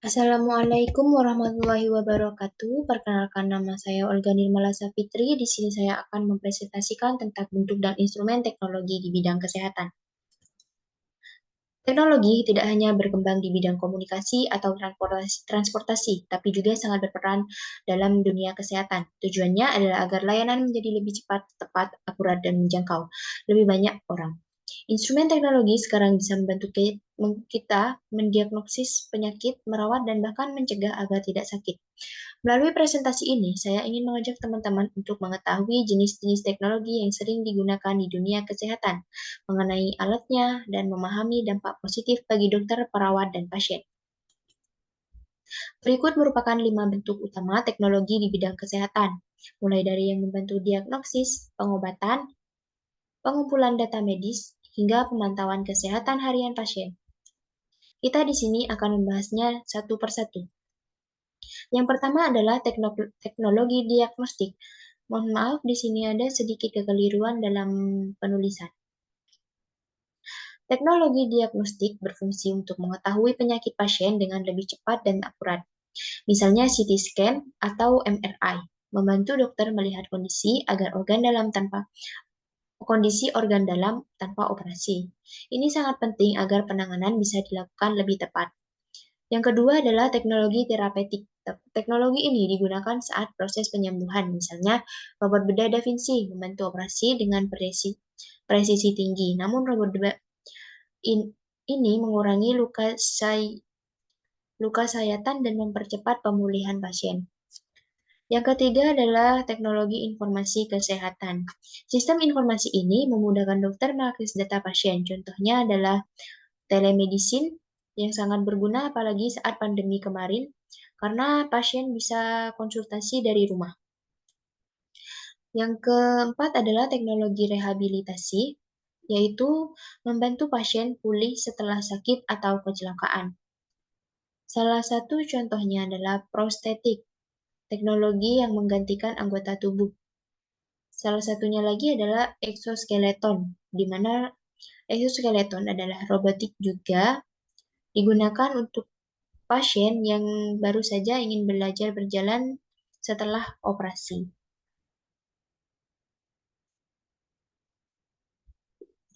Assalamualaikum warahmatullahi wabarakatuh. Perkenalkan, nama saya Olga Nirmala Safitri. Di sini saya akan mempresentasikan tentang bentuk dan instrumen teknologi di bidang kesehatan. Teknologi tidak hanya berkembang di bidang komunikasi atau transportasi, tapi juga sangat berperan dalam dunia kesehatan. Tujuannya adalah agar layanan menjadi lebih cepat, tepat, akurat, dan menjangkau lebih banyak orang. Instrumen teknologi sekarang bisa membantu kita mendiagnosis penyakit, merawat, dan bahkan mencegah agar tidak sakit. Melalui presentasi ini, saya ingin mengajak teman-teman untuk mengetahui jenis-jenis teknologi yang sering digunakan di dunia kesehatan, mengenai alatnya, dan memahami dampak positif bagi dokter, perawat, dan pasien. Berikut merupakan 5 bentuk utama teknologi di bidang kesehatan, mulai dari yang membantu diagnosis, pengobatan, pengumpulan data medis, hingga pemantauan kesehatan harian pasien. Kita di sini akan membahasnya satu persatu. Yang pertama adalah teknologi diagnostik. Mohon maaf, di sini ada sedikit kekeliruan dalam penulisan. Teknologi diagnostik berfungsi untuk mengetahui penyakit pasien dengan lebih cepat dan akurat. Misalnya CT scan atau MRI, membantu dokter melihat kondisi organ dalam tanpa operasi. Ini sangat penting agar penanganan bisa dilakukan lebih tepat. Yang kedua adalah teknologi terapeutik. Teknologi ini digunakan saat proses penyembuhan, misalnya robot bedah Da Vinci membantu operasi dengan presisi tinggi. Namun robot bedah ini mengurangi luka sayatan dan mempercepat pemulihan pasien. Yang ketiga adalah teknologi informasi kesehatan. Sistem informasi ini memudahkan dokter mengakses data pasien. Contohnya adalah telemedicine yang sangat berguna apalagi saat pandemi kemarin karena pasien bisa konsultasi dari rumah. Yang keempat adalah teknologi rehabilitasi, yaitu membantu pasien pulih setelah sakit atau kecelakaan. Salah satu contohnya adalah prostetik, teknologi yang menggantikan anggota tubuh. Salah satunya lagi adalah exoskeleton, di mana exoskeleton adalah robotik juga digunakan untuk pasien yang baru saja ingin belajar berjalan setelah operasi.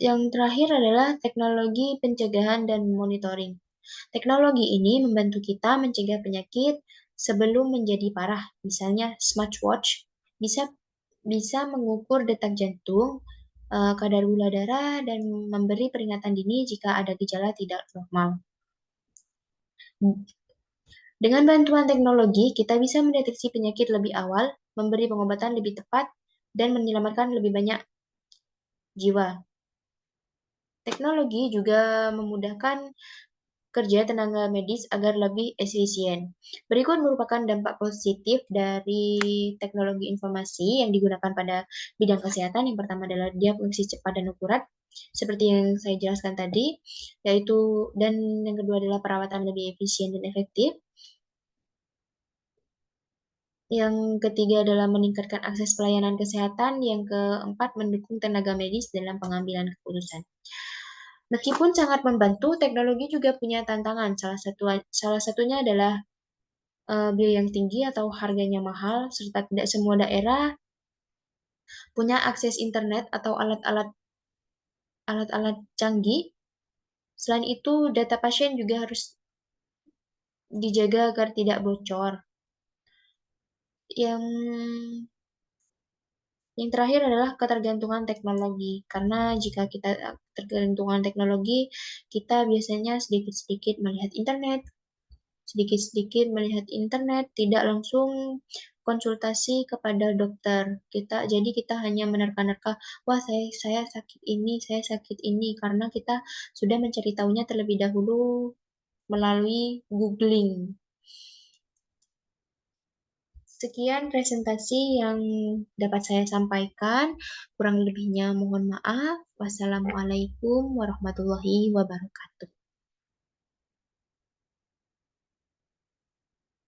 Yang terakhir adalah teknologi pencegahan dan monitoring. Teknologi ini membantu kita mencegah penyakit sebelum menjadi parah. Misalnya smartwatch bisa mengukur detak jantung, kadar gula darah, dan memberi peringatan dini jika ada gejala tidak normal. Dengan bantuan teknologi, kita bisa mendeteksi penyakit lebih awal, memberi pengobatan lebih tepat, dan menyelamatkan lebih banyak jiwa. Teknologi juga memudahkan kerja tenaga medis agar lebih efisien. Berikut merupakan dampak positif dari teknologi informasi yang digunakan pada bidang kesehatan. Yang pertama adalah diagnosis cepat dan akurat, seperti yang saya jelaskan tadi, dan yang kedua adalah perawatan lebih efisien dan efektif. Yang ketiga adalah meningkatkan akses pelayanan kesehatan. Yang keempat, mendukung tenaga medis dalam pengambilan keputusan. Meskipun sangat membantu, teknologi juga punya tantangan. Salah satunya adalah biaya yang tinggi atau harganya mahal, serta tidak semua daerah punya akses internet atau alat-alat canggih. Selain itu, data pasien juga harus dijaga agar tidak bocor. Yang terakhir adalah ketergantungan teknologi. Karena jika kita tergantungan teknologi, kita biasanya sedikit-sedikit melihat internet, tidak langsung konsultasi kepada dokter. Jadi kita hanya menerka-nerka, wah saya sakit ini, karena kita sudah mencari tahunya terlebih dahulu melalui googling. Sekian presentasi yang dapat saya sampaikan. Kurang lebihnya mohon maaf. Wassalamualaikum warahmatullahi wabarakatuh.